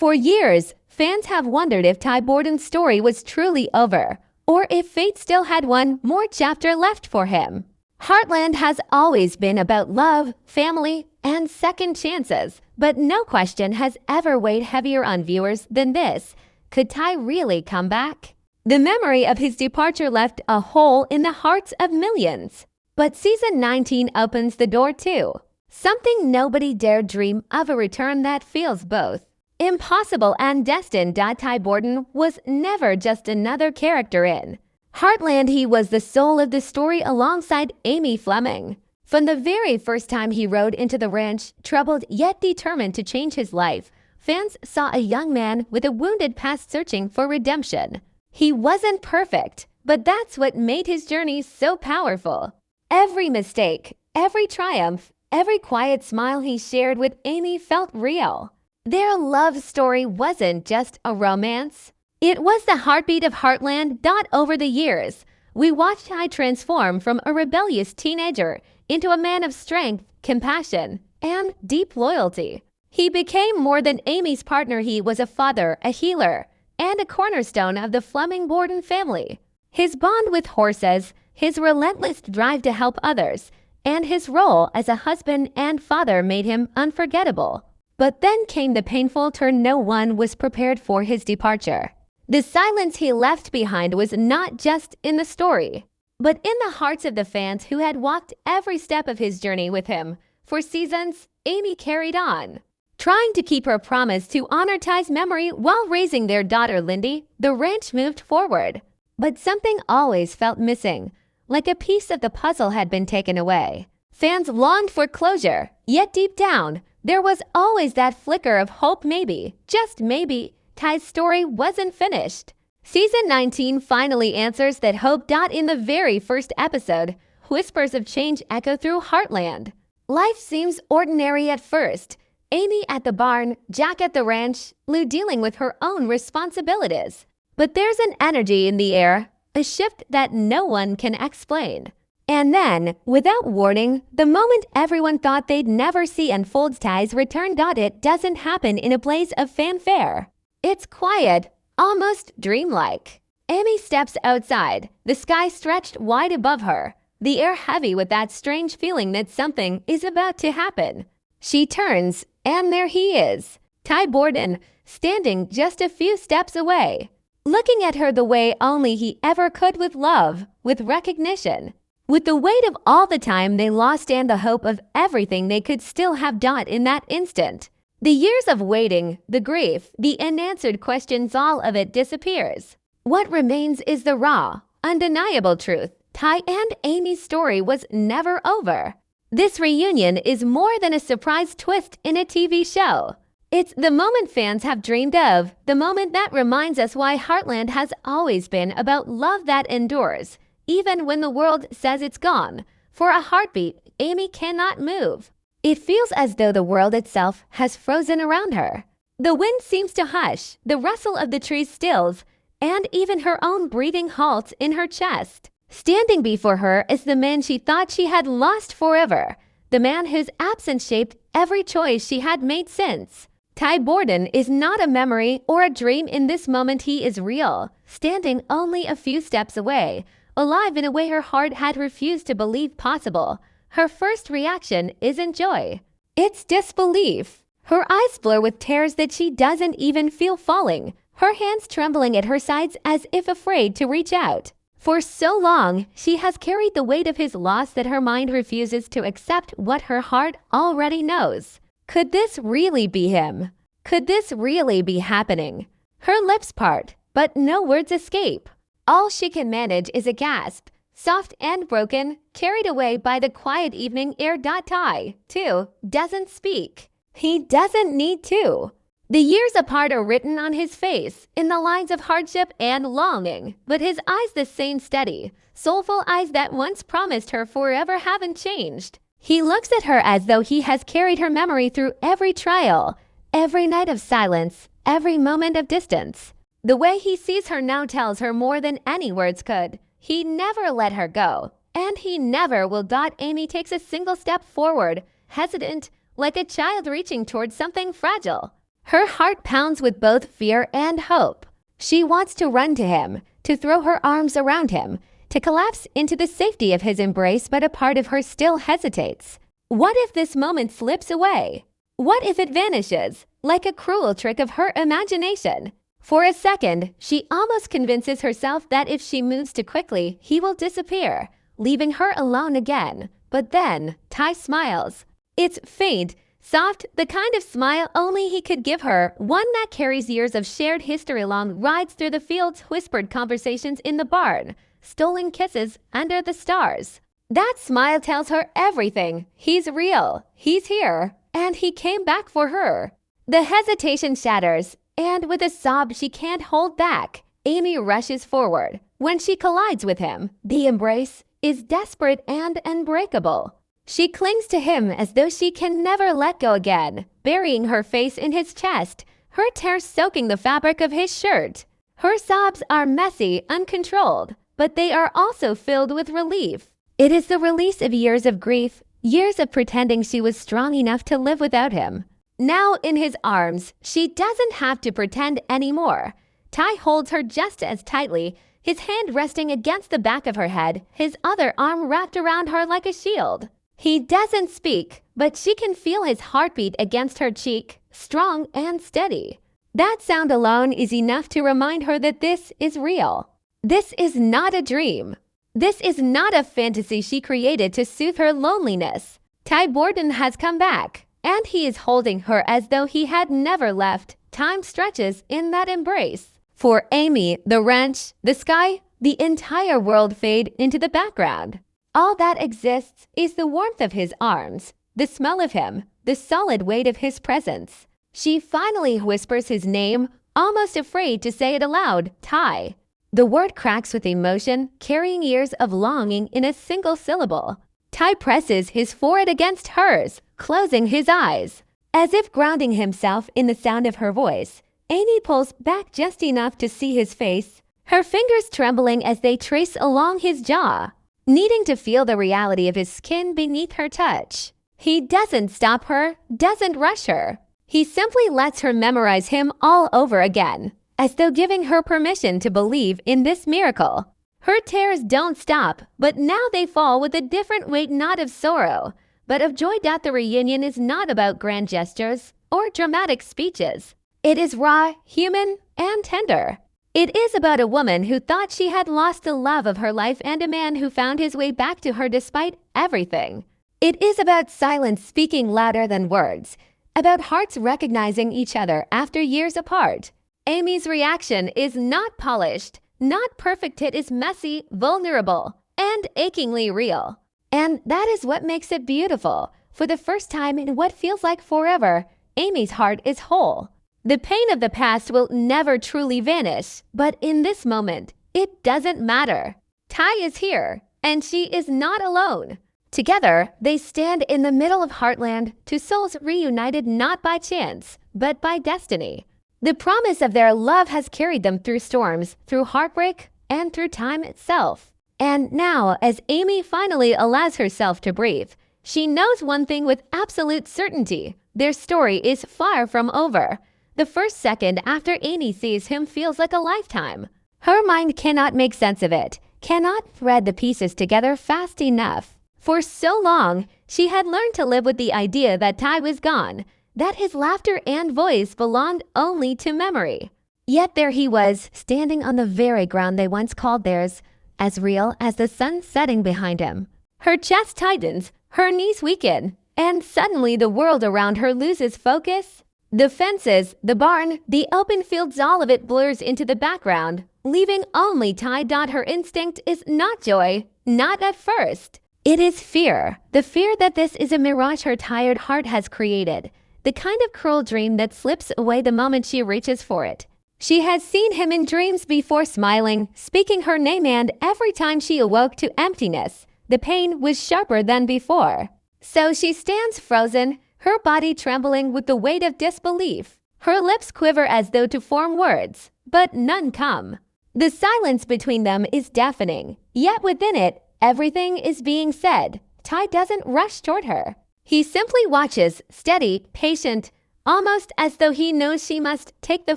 For years, fans have wondered if Ty Borden's story was truly over, or if fate still had one more chapter left for him. Heartland has always been about love, family, and second chances, but no question has ever weighed heavier on viewers than this. Could Ty really come back? The memory of his departure left a hole in the hearts of millions. But season 19 opens the door too. Something nobody dared dream of, a return that feels both impossible and destined. Ty Borden was never just another character in Heartland. He was the soul of the story alongside Amy Fleming. From the very first time he rode into the ranch, troubled yet determined to change his life, fans saw a young man with a wounded past searching for redemption. He wasn't perfect, but that's what made his journey so powerful. Every mistake, every triumph, every quiet smile he shared with Amy felt real. Their love story wasn't just a romance. It was the heartbeat of Heartland. Over the years, we watched Ty transform from a rebellious teenager into a man of strength, compassion, and deep loyalty. He became more than Amy's partner. He was a father, a healer, and a cornerstone of the Fleming Borden family. His bond with horses, his relentless drive to help others, and his role as a husband and father made him unforgettable. But then came the painful turn. No one was prepared for his departure. The silence he left behind was not just in the story, but in the hearts of the fans who had walked every step of his journey with him. For seasons, Amy carried on, trying to keep her promise to honor Ty's memory while raising their daughter Lyndy. The ranch moved forward, but something always felt missing, like a piece of the puzzle had been taken away. Fans longed for closure, yet deep down, there was always that flicker of hope. Maybe, just maybe, Ty's story wasn't finished. Season 19 finally answers that hope. In the very first episode, whispers of change echo through Heartland. Life seems ordinary at first. Amy at the barn, Jack at the ranch, Lou dealing with her own responsibilities. But there's an energy in the air, a shift that no one can explain. And then, without warning, the moment everyone thought they'd never see unfolds. Ty's return. It doesn't happen in a blaze of fanfare. It's quiet, almost dreamlike. Amy steps outside, the sky stretched wide above her, the air heavy with that strange feeling that something is about to happen. She turns, and there he is, Ty Borden, standing just a few steps away, looking at her the way only he ever could, with love, with recognition, with the weight of all the time they lost and the hope of everything they could still have. In that instant, the years of waiting, the grief, the unanswered questions, all of it disappears. What remains is the raw, undeniable truth. Ty and Amy's story was never over. This reunion is more than a surprise twist in a TV show. It's the moment fans have dreamed of, the moment that reminds us why Heartland has always been about love that endures, even when the world says it's gone. For a heartbeat, Amy cannot move. It feels as though the world itself has frozen around her. The wind seems to hush, the rustle of the trees stills, and even her own breathing halts in her chest. Standing before her is the man she thought she had lost forever, the man whose absence shaped every choice she had made since. Ty Borden is not a memory or a dream. In this moment, he is real, standing only a few steps away, alive in a way her heart had refused to believe possible. Her first reaction isn't joy. It's disbelief. Her eyes blur with tears that she doesn't even feel falling, her hands trembling at her sides as if afraid to reach out. For so long, she has carried the weight of his loss that her mind refuses to accept what her heart already knows. Could this really be him? Could this really be happening? Her lips part, but no words escape. All she can manage is a gasp, soft and broken, carried away by the quiet evening air. Ty, too, doesn't speak. He doesn't need to. The years apart are written on his face, in the lines of hardship and longing, but his eyes, the same steady, soulful eyes that once promised her forever, haven't changed. He looks at her as though he has carried her memory through every trial, every night of silence, every moment of distance. The way he sees her now tells her more than any words could. He never let her go, and he never will. Amy takes a single step forward, hesitant, like a child reaching towards something fragile. Her heart pounds with both fear and hope. She wants to run to him, to throw her arms around him, to collapse into the safety of his embrace, but a part of her still hesitates. What if this moment slips away? What if it vanishes, like a cruel trick of her imagination? For a second, she almost convinces herself that if she moves too quickly, he will disappear, leaving her alone again. But then, Ty smiles. It's faint, soft, the kind of smile only he could give her, one that carries years of shared history along rides through the fields, whispered conversations in the barn, stolen kisses under the stars. That smile tells her everything. He's real, he's here, and he came back for her. The hesitation shatters, and with a sob she can't hold back, Amy rushes forward. When she collides with him, the embrace is desperate and unbreakable. She clings to him as though she can never let go again, burying her face in his chest, her tears soaking the fabric of his shirt. Her sobs are messy, uncontrolled, but they are also filled with relief. It is the release of years of grief, years of pretending she was strong enough to live without him. Now in his arms, she doesn't have to pretend anymore. Ty holds her just as tightly, his hand resting against the back of her head, his other arm wrapped around her like a shield. He doesn't speak, but she can feel his heartbeat against her cheek, strong and steady. That sound alone is enough to remind her that this is real. This is not a dream. This is not a fantasy she created to soothe her loneliness. Ty Borden has come back, and he is holding her as though he had never left. Time stretches in that embrace. For Amy, the wrench, the sky, the entire world fade into the background. All that exists is the warmth of his arms, the smell of him, the solid weight of his presence. She finally whispers his name, almost afraid to say it aloud, Ty. The word cracks with emotion, carrying years of longing in a single syllable. Ty presses his forehead against hers, closing his eyes. As if grounding himself in the sound of her voice, Amy pulls back just enough to see his face, her fingers trembling as they trace along his jaw, needing to feel the reality of his skin beneath her touch. He doesn't stop her, doesn't rush her. He simply lets her memorize him all over again, as though giving her permission to believe in this miracle. Her tears don't stop, but now they fall with a different weight, not of sorrow, but of joy that the reunion is not about grand gestures or dramatic speeches. It is raw, human, and tender. It is about a woman who thought she had lost the love of her life and a man who found his way back to her despite everything. It is about silence speaking louder than words, about hearts recognizing each other after years apart. Amy's reaction is not polished, not perfect. It is messy, vulnerable, and achingly real. And that is what makes it beautiful. For the first time in what feels like forever, Amy's heart is whole. The pain of the past will never truly vanish, but in this moment, it doesn't matter. Ty is here, and she is not alone. Together, they stand in the middle of Heartland, two souls reunited not by chance, but by destiny. The promise of their love has carried them through storms, through heartbreak, and through time itself. And now, as Amy finally allows herself to breathe, she knows one thing with absolute certainty. Their story is far from over. The first second after Amy sees him feels like a lifetime. Her mind cannot make sense of it, cannot thread the pieces together fast enough. For so long, she had learned to live with the idea that Ty was gone, that his laughter and voice belonged only to memory. Yet there he was, standing on the very ground they once called theirs, as real as the sun setting behind him. Her chest tightens, her knees weaken, and suddenly the world around her loses focus. The fences, the barn, the open fields, all of it blurs into the background, leaving only Ty. Her instinct is not joy, not at first. It is fear, the fear that this is a mirage her tired heart has created, the kind of cruel dream that slips away the moment she reaches for it. She had seen him in dreams before, smiling, speaking her name, and every time she awoke to emptiness, the pain was sharper than before. So she stands frozen, her body trembling with the weight of disbelief. Her lips quiver as though to form words, but none come. The silence between them is deafening, yet within it, everything is being said. Ty doesn't rush toward her. He simply watches, steady, patient, almost as though he knows she must take the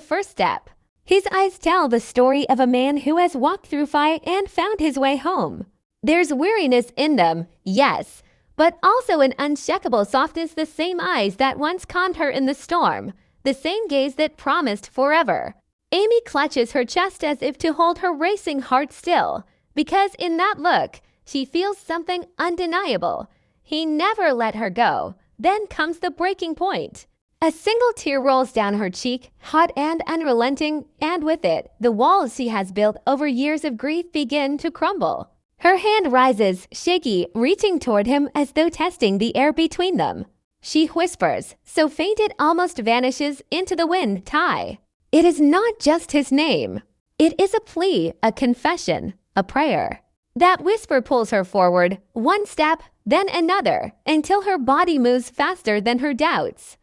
first step. His eyes tell the story of a man who has walked through fire and found his way home. There's weariness in them, yes, but also an unshakable softness, the same eyes that once calmed her in the storm, the same gaze that promised forever. Amy clutches her chest as if to hold her racing heart still, because in that look, she feels something undeniable. He never let her go. Then comes the breaking point. A single tear rolls down her cheek, hot and unrelenting, and with it, the walls she has built over years of grief begin to crumble. Her hand rises, shaky, reaching toward him as though testing the air between them. She whispers, so faint it almost vanishes into the wind, Ty. It is not just his name. It is a plea, a confession, a prayer. That whisper pulls her forward, one step, then another, until her body moves faster than her doubts.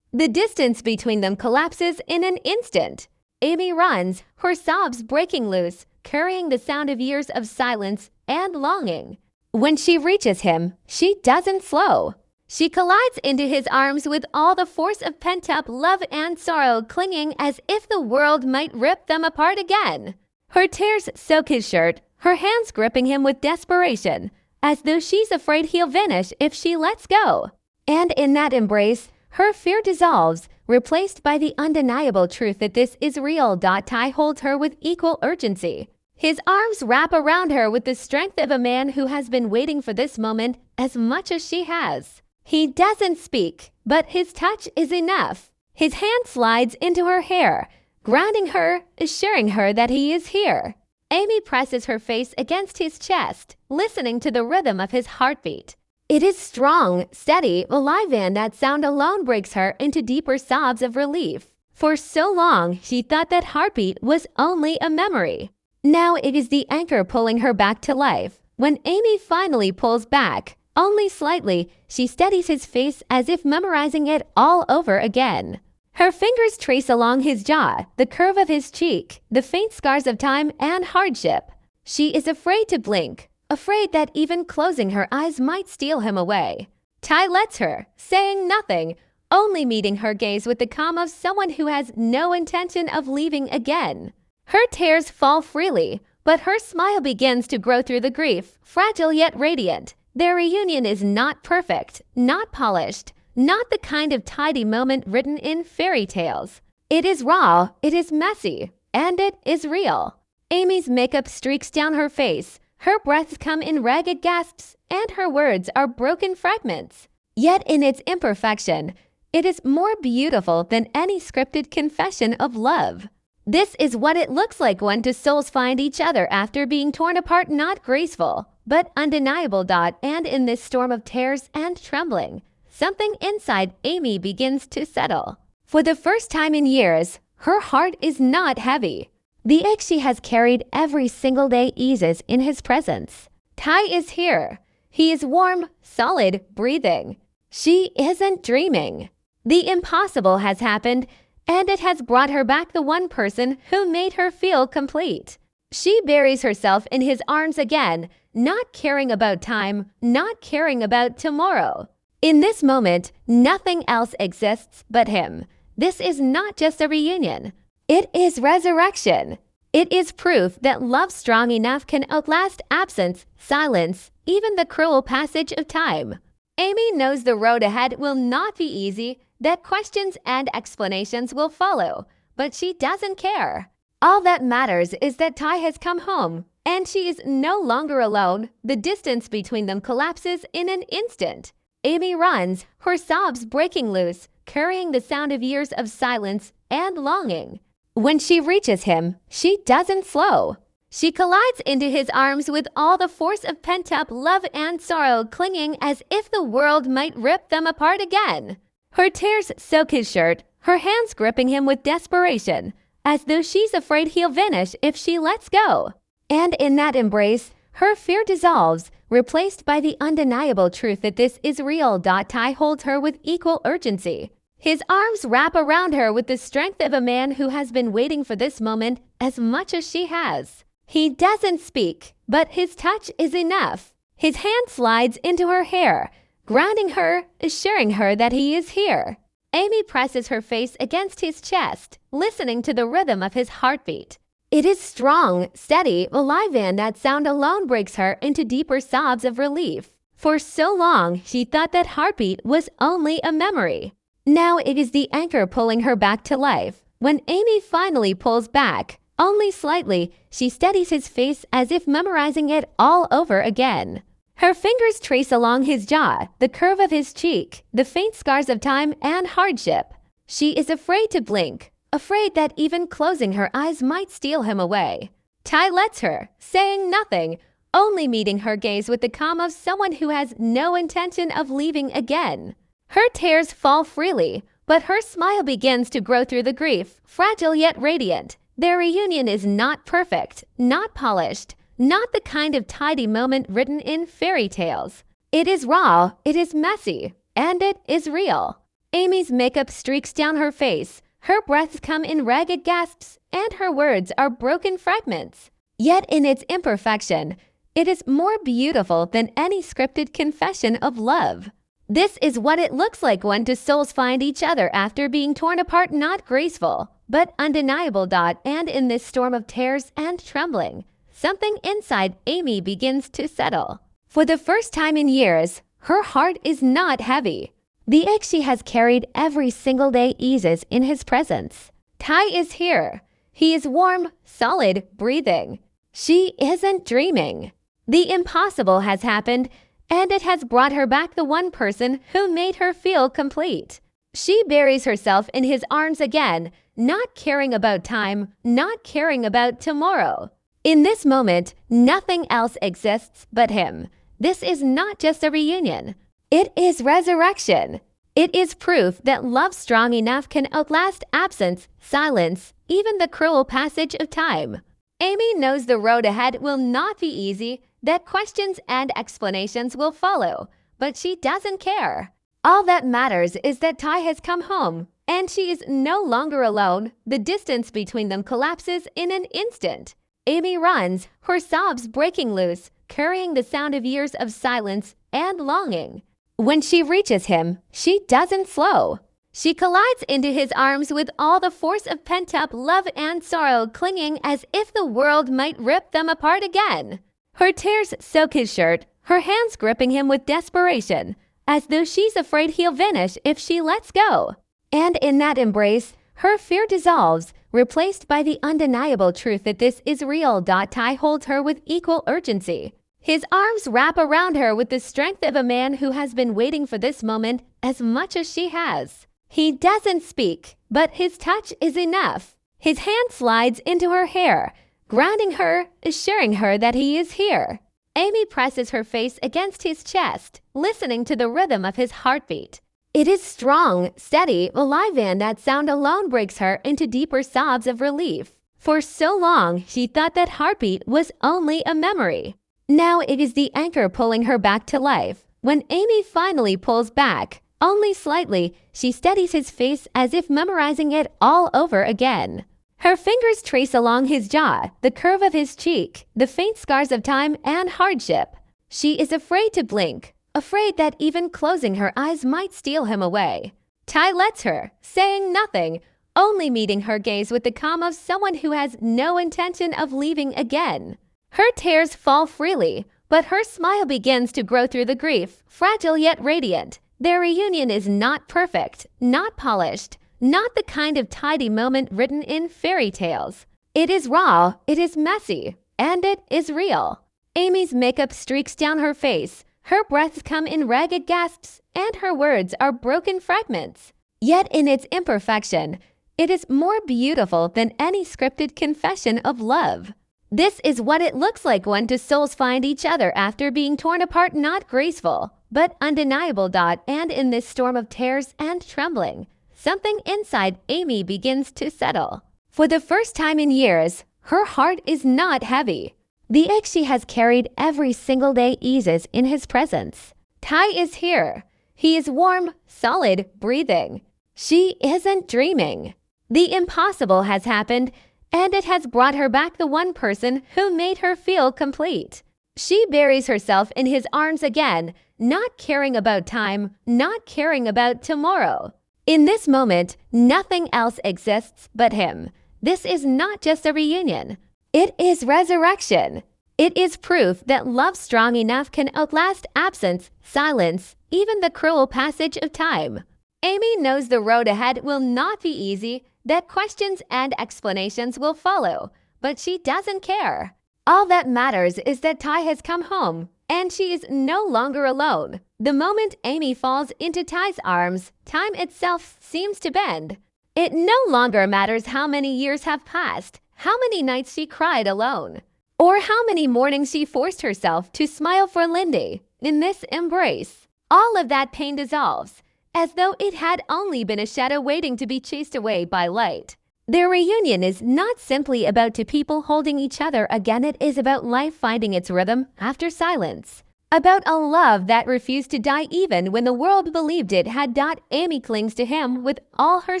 The distance between them collapses in an instant. Amy runs, her sobs breaking loose, carrying the sound of years of silence and longing. When she reaches him, she doesn't slow. She collides into his arms with all the force of pent-up love and sorrow, clinging as if the world might rip them apart again. Her tears soak his shirt, her hands gripping him with desperation, as though she's afraid he'll vanish if she lets go. And in that embrace, her fear dissolves, replaced by the undeniable truth that this is real. Ty holds her with equal urgency. His arms wrap around her with the strength of a man who has been waiting for this moment as much as she has. He doesn't speak, but his touch is enough. His hand slides into her hair, grounding her, assuring her that he is here. Amy presses her face against his chest, listening to the rhythm of his heartbeat. It is strong, steady, alive, and that sound alone breaks her into deeper sobs of relief. For so long, she thought that heartbeat was only a memory. Now it is the anchor pulling her back to life. When Amy finally pulls back, only slightly, she steadies his face as if memorizing it all over again. Her fingers trace along his jaw, the curve of his cheek, the faint scars of time and hardship. She is afraid to blink, afraid that even closing her eyes might steal him away. Ty lets her, saying nothing, only meeting her gaze with the calm of someone who has no intention of leaving again. Her tears fall freely, but her smile begins to grow through the grief, fragile yet radiant. Their reunion is not perfect, not polished, not the kind of tidy moment written in fairy tales. It is raw, it is messy, and it is real. Amy's makeup streaks down her face, her breaths come in ragged gasps, and her words are broken fragments. Yet in its imperfection, it is more beautiful than any scripted confession of love. This is what it looks like when two souls find each other after being torn apart, not graceful, but undeniable. And in this storm of tears and trembling, something inside Amy begins to settle. For the first time in years, her heart is not heavy. The ache she has carried every single day eases in his presence. Ty is here. He is warm, solid, breathing. She isn't dreaming. The impossible has happened, and it has brought her back the one person who made her feel complete. She buries herself in his arms again, not caring about time, not caring about tomorrow. In this moment, nothing else exists but him. This is not just a reunion. It is resurrection. It is proof that love strong enough can outlast absence, silence, even the cruel passage of time. Amy knows the road ahead will not be easy, that questions and explanations will follow, but she doesn't care. All that matters is that Ty has come home, and she is no longer alone. The distance between them collapses in an instant. Amy runs, her sobs breaking loose, carrying the sound of years of silence and longing. When she reaches him, she doesn't slow. She collides into his arms with all the force of pent-up love and sorrow, clinging as if the world might rip them apart again. Her tears soak his shirt, her hands gripping him with desperation, as though she's afraid he'll vanish if she lets go. And in that embrace, her fear dissolves, replaced by the undeniable truth that this is real. Ty holds her with equal urgency. His arms wrap around her with the strength of a man who has been waiting for this moment as much as she has. He doesn't speak, but his touch is enough. His hand slides into her hair, grounding her, assuring her that he is here. Amy presses her face against his chest, listening to the rhythm of his heartbeat. It is strong, steady, alive, and that sound alone breaks her into deeper sobs of relief. For so long, she thought that heartbeat was only a memory. Now it is the anchor pulling her back to life. When Amy finally pulls back, only slightly, she steadies his face as if memorizing it all over again. Her fingers trace along his jaw, the curve of his cheek, the faint scars of time and hardship. She is afraid to blink, afraid that even closing her eyes might steal him away. Ty lets her, saying nothing, only meeting her gaze with the calm of someone who has no intention of leaving again. Her tears fall freely, but her smile begins to grow through the grief, fragile yet radiant. Their reunion is not perfect, not polished, not the kind of tidy moment written in fairy tales. It is raw, it is messy, and it is real. Amy's makeup streaks down her face, her breaths come in ragged gasps, and her words are broken fragments. Yet in its imperfection, it is more beautiful than any scripted confession of love. This is what it looks like when two souls find each other after being torn apart, not graceful, but undeniable. And in this storm of tears and trembling, something inside Amy begins to settle. For the first time in years, her heart is not heavy. The ache she has carried every single day eases in his presence. Ty is here. He is warm, solid, breathing. She isn't dreaming. The impossible has happened, and it has brought her back the one person who made her feel complete. She buries herself in his arms again, not caring about time, not caring about tomorrow. In this moment, nothing else exists but him. This is not just a reunion. It is resurrection. It is proof that love strong enough can outlast absence, silence, even the cruel passage of time. Amy knows the road ahead will not be easy, that questions and explanations will follow, but she doesn't care. All that matters is that Ty has come home, and she is no longer alone. The distance between them collapses in an instant. Amy runs, her sobs breaking loose, carrying the sound of years of silence and longing. When she reaches him, she doesn't slow. She collides into his arms with all the force of pent-up love and sorrow, clinging as if the world might rip them apart again. Her tears soak his shirt, her hands gripping him with desperation, as though she's afraid he'll vanish if she lets go. And in that embrace, her fear dissolves, replaced by the undeniable truth that this is real. Ty holds her with equal urgency. His arms wrap around her with the strength of a man who has been waiting for this moment as much as she has. He doesn't speak, but his touch is enough. His hand slides into her hair, grounding her, assuring her that he is here. Amy presses her face against his chest, listening to the rhythm of his heartbeat. It is strong, steady, alive, and that sound alone breaks her into deeper sobs of relief. For so long, she thought that heartbeat was only a memory. Now it is the anchor pulling her back to life. When Amy finally pulls back, only slightly, she steadies his face as if memorizing it all over again. Her fingers trace along his jaw, the curve of his cheek, the faint scars of time and hardship. She is afraid to blink, afraid that even closing her eyes might steal him away. Ty lets her, saying nothing, only meeting her gaze with the calm of someone who has no intention of leaving again. Her tears fall freely, but her smile begins to grow through the grief, fragile yet radiant. Their reunion is not perfect, not polished, not the kind of tidy moment written in fairy tales. It is raw, it is messy, and it is real. Amy's makeup streaks down her face, her breaths come in ragged gasps, and her words are broken fragments. Yet in its imperfection, it is more beautiful than any scripted confession of love. This is what it looks like when two souls find each other after being torn apart, not graceful, but undeniable. And in this storm of tears and trembling, something inside Amy begins to settle. For the first time in years, her heart is not heavy. The ache she has carried every single day eases in his presence. Ty is here. He is warm, solid, breathing. She isn't dreaming. The impossible has happened, and it has brought her back the one person who made her feel complete. She buries herself in his arms again, not caring about time, not caring about tomorrow. In this moment, nothing else exists but him. This is not just a reunion. It is resurrection. It is proof that love strong enough can outlast absence, silence, even the cruel passage of time. Amy knows the road ahead will not be easy, that questions and explanations will follow, but she doesn't care. All that matters is that Ty has come home, and she is no longer alone. The moment Amy falls into Ty's arms, time itself seems to bend. It no longer matters how many years have passed, how many nights she cried alone, or how many mornings she forced herself to smile for Lyndy. In this embrace, all of that pain dissolves, as though it had only been a shadow waiting to be chased away by light. Their reunion is not simply about two people holding each other again, it is about life finding its rhythm after silence. About a love that refused to die even when the world believed it had died. Amy clings to him with all her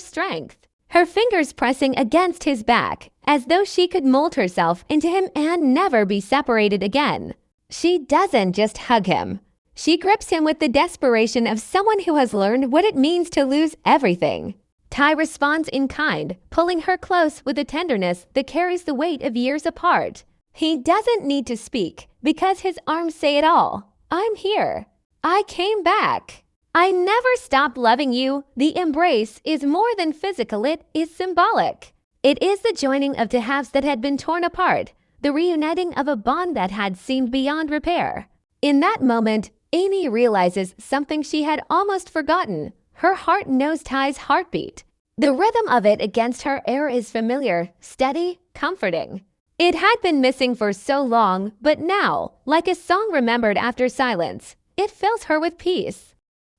strength, her fingers pressing against his back, as though she could mold herself into him and never be separated again. She doesn't just hug him. She grips him with the desperation of someone who has learned what it means to lose everything. Ty responds in kind, pulling her close with a tenderness that carries the weight of years apart. He doesn't need to speak, because his arms say it all. I'm here. I came back. I never stopped loving you. The embrace is more than physical, it is symbolic. It is the joining of two halves that had been torn apart, the reuniting of a bond that had seemed beyond repair. In that moment, Amy realizes something she had almost forgotten. Her heart knows Ty's heartbeat. The rhythm of it against her ear is familiar, steady, comforting. It had been missing for so long, but now, like a song remembered after silence, it fills her with peace.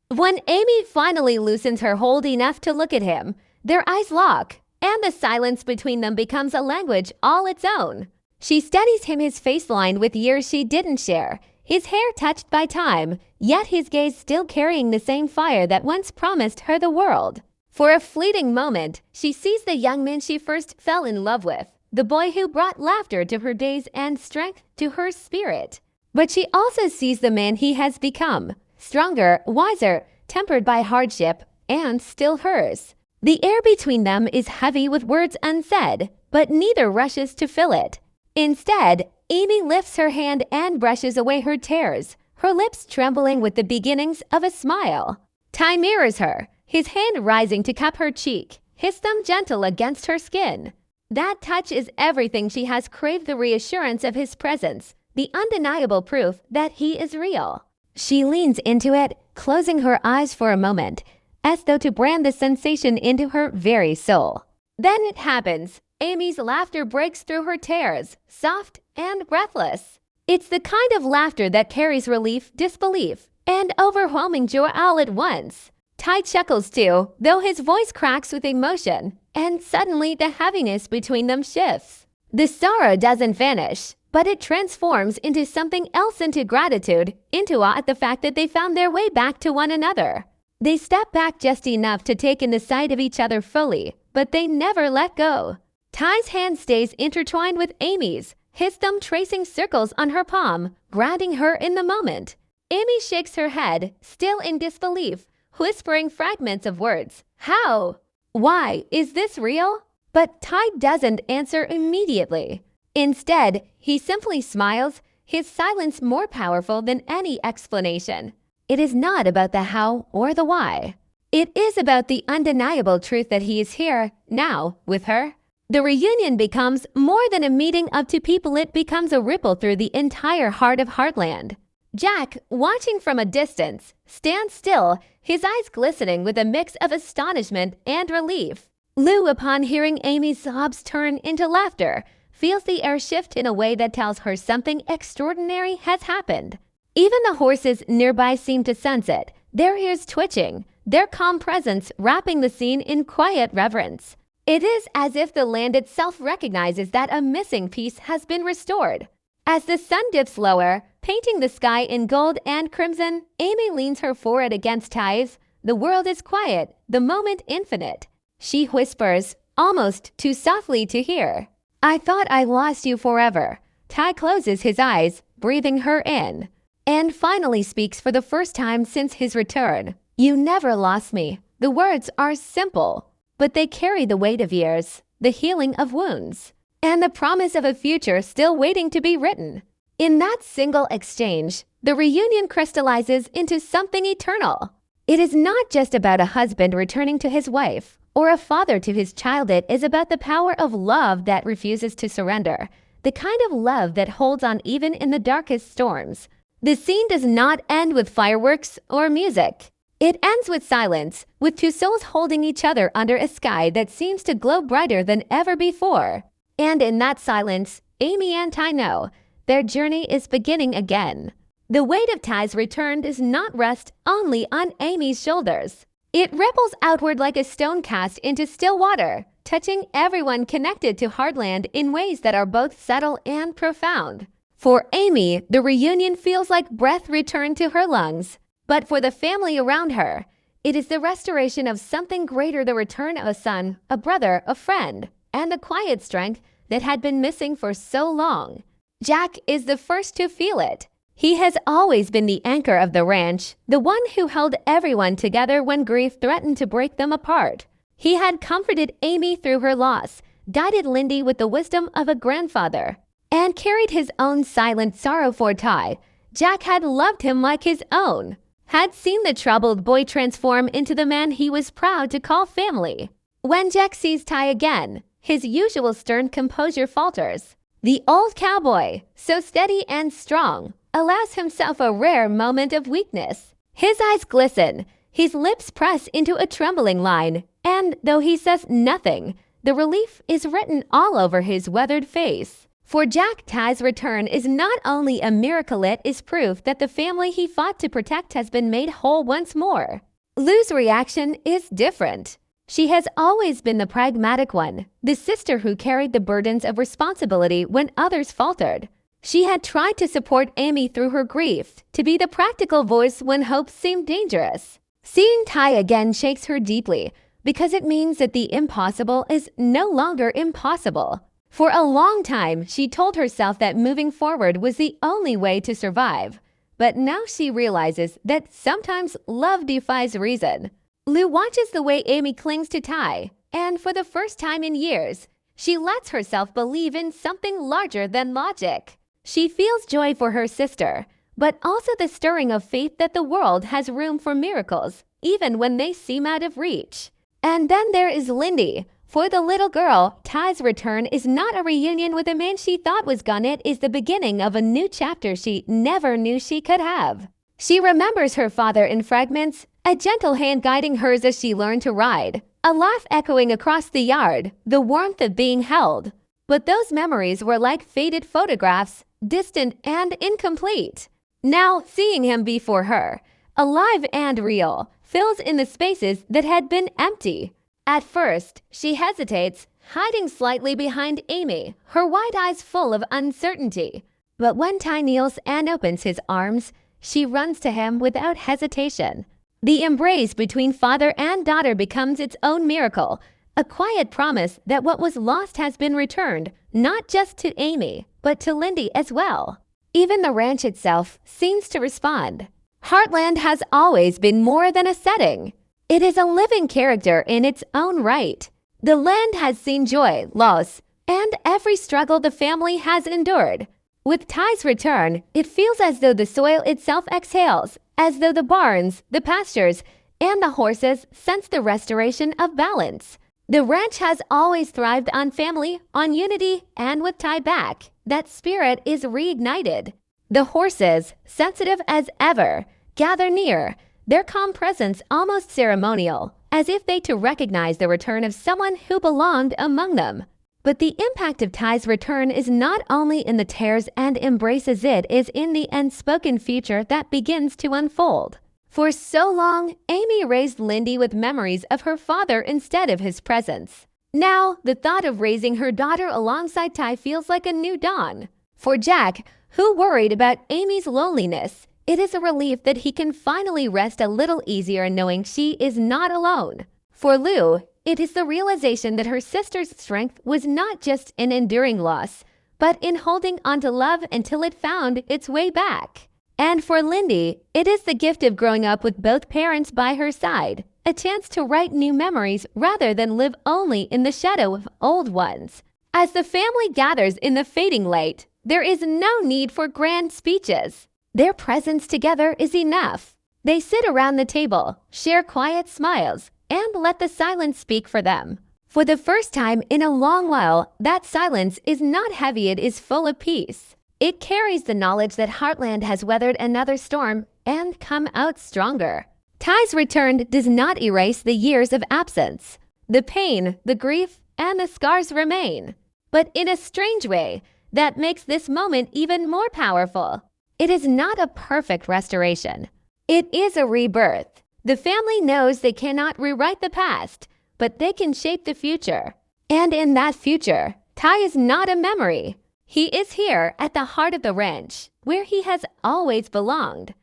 When Amy finally loosens her hold enough to look at him, their eyes lock, and the silence between them becomes a language all its own. She studies him, his face lined with years she didn't share, his hair touched by time, yet his gaze still carrying the same fire that once promised her the world. For a fleeting moment, she sees the young man she first fell in love with, the boy who brought laughter to her days and strength to her spirit. But she also sees the man he has become, stronger, wiser, tempered by hardship, and still hers. The air between them is heavy with words unsaid, but neither rushes to fill it. Instead, Amy lifts her hand and brushes away her tears, her lips trembling with the beginnings of a smile. Ty mirrors her, his hand rising to cup her cheek, his thumb gentle against her skin. That touch is everything she has craved, the reassurance of his presence, the undeniable proof that he is real. She leans into it, closing her eyes for a moment, as though to brand the sensation into her very soul. Then it happens. Amy's laughter breaks through her tears, soft and breathless. It's the kind of laughter that carries relief, disbelief, and overwhelming joy all at once. Ty chuckles too, though his voice cracks with emotion, and suddenly the heaviness between them shifts. The sorrow doesn't vanish, but it transforms into something else, into gratitude, into awe at the fact that they found their way back to one another. They step back just enough to take in the sight of each other fully, but they never let go. Ty's hand stays intertwined with Amy's, his thumb tracing circles on her palm, grounding her in the moment. Amy shakes her head, still in disbelief, whispering fragments of words. How? Why? Is this real? But Ty doesn't answer immediately. Instead, he simply smiles, his silence more powerful than any explanation. It is not about the how or the why. It is about the undeniable truth that he is here, now, with her. The reunion becomes more than a meeting of two people, it becomes a ripple through the entire heart of Heartland. Jack, watching from a distance, stands still, his eyes glistening with a mix of astonishment and relief. Lou, upon hearing Amy's sobs turn into laughter, feels the air shift in a way that tells her something extraordinary has happened. Even the horses nearby seem to sense it, their ears twitching, their calm presence wrapping the scene in quiet reverence. It is as if the land itself recognizes that a missing piece has been restored. As the sun dips lower, painting the sky in gold and crimson, Amy leans her forehead against Ty's. The world is quiet, the moment infinite. She whispers, almost too softly to hear. I thought I lost you forever. Ty closes his eyes, breathing her in, and finally speaks for the first time since his return. You never lost me, The words are simple, but they carry the weight of years, the healing of wounds, and the promise of a future still waiting to be written. In that single exchange, the reunion crystallizes into something eternal. It is not just about a husband returning to his wife or a father to his child. It is about the power of love that refuses to surrender, the kind of love that holds on even in the darkest storms. The scene does not end with fireworks or music. It ends with silence, with two souls holding each other under a sky that seems to glow brighter than ever before. And in that silence, Amy and Ty know their journey is beginning again. The weight of Ty's return does not rest only on Amy's shoulders. It ripples outward like a stone cast into still water, touching everyone connected to Heartland in ways that are both subtle and profound. For Amy, the reunion feels like breath returned to her lungs. But for the family around her, it is the restoration of something greater, the return of a son, a brother, a friend, and the quiet strength that had been missing for so long. Jack is the first to feel it. He has always been the anchor of the ranch, the one who held everyone together when grief threatened to break them apart. He had comforted Amy through her loss, guided Lyndy with the wisdom of a grandfather, and carried his own silent sorrow for Ty. Jack had loved him like his own, had seen the troubled boy transform into the man he was proud to call family. When Jack sees Ty again, his usual stern composure falters. The old cowboy, so steady and strong, allows himself a rare moment of weakness. His eyes glisten, his lips press into a trembling line, and though he says nothing, the relief is written all over his weathered face. For Jack, Ty's return is not only a miracle, it is proof that the family he fought to protect has been made whole once more. Lou's reaction is different. She has always been the pragmatic one, the sister who carried the burdens of responsibility when others faltered. She had tried to support Amy through her grief, to be the practical voice when hope seemed dangerous. Seeing Ty again shakes her deeply, because it means that the impossible is no longer impossible. For a long time, she told herself that moving forward was the only way to survive. But now she realizes that sometimes love defies reason. Lou watches the way Amy clings to Ty, and for the first time in years, she lets herself believe in something larger than logic. She feels joy for her sister, but also the stirring of faith that the world has room for miracles, even when they seem out of reach. And then there is Lyndy. For the little girl, Ty's return is not a reunion with a man she thought was gone. It is the beginning of a new chapter she never knew she could have. She remembers her father in fragments, a gentle hand guiding hers as she learned to ride, a laugh echoing across the yard, the warmth of being held. But those memories were like faded photographs, distant and incomplete. Now, seeing him before her, alive and real, fills in the spaces that had been empty. At first, she hesitates, hiding slightly behind Amy, her wide eyes full of uncertainty. But when Ty kneels and opens his arms, she runs to him without hesitation. The embrace between father and daughter becomes its own miracle, a quiet promise that what was lost has been returned, not just to Amy, but to Lyndy as well. Even the ranch itself seems to respond. Heartland has always been more than a setting. It is a living character in its own right. The land has seen joy, loss, and every struggle the family has endured. With Ty's return, it feels as though the soil itself exhales, as though the barns, the pastures, and the horses sense the restoration of balance. The ranch has always thrived on family, on unity, and with Ty back, that spirit is reignited. The horses, sensitive as ever, gather near, their calm presence almost ceremonial, as if they too recognize the return of someone who belonged among them. But the impact of Ty's return is not only in the tears and embraces, it is in the unspoken future that begins to unfold. For so long, Amy raised Lyndy with memories of her father instead of his presence. Now, the thought of raising her daughter alongside Ty feels like a new dawn. For Jack, who worried about Amy's loneliness, it is a relief that he can finally rest a little easier knowing she is not alone. For Lou, it is the realization that her sister's strength was not just in enduring loss, but in holding onto love until it found its way back. And for Lyndy, it is the gift of growing up with both parents by her side, a chance to write new memories rather than live only in the shadow of old ones. As the family gathers in the fading light, there is no need for grand speeches. Their presence together is enough. They sit around the table, share quiet smiles, and let the silence speak for them. For the first time in a long while, that silence is not heavy, it is full of peace. It carries the knowledge that Heartland has weathered another storm and come out stronger. Ty's return does not erase the years of absence. The pain, the grief, and the scars remain. But in a strange way, that makes this moment even more powerful. It is not a perfect restoration. It is a rebirth. The family knows they cannot rewrite the past, but they can shape the future. And in that future, Ty is not a memory. He is here at the heart of the ranch, where he has always belonged.